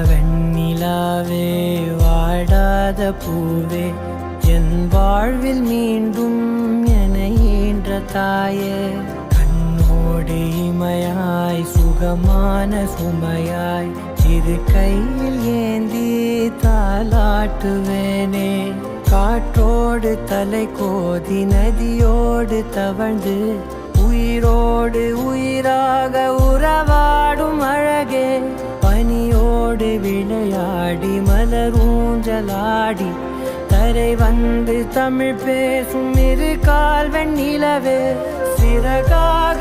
வெண்ணிலாவே வாடாத பூவே என் வாழ்வில் மீண்டும் என ஈன்ற தாயே கண்ணோடு இமையாய் சுகமான சுமையாய் இரு கையில் ஏந்தி தாலாட்டுவேனே காற்றோடு தலை கோதி நதியோடு தவழ்ந்து உயிரோடு உயிராக உறவாடும் அழகே பனியோடு விளையாடி மலரூஞ்சலாடி தரை வந்து தமிழ் பேசும் இரு கால் வெண்ணிலவே சிறகாக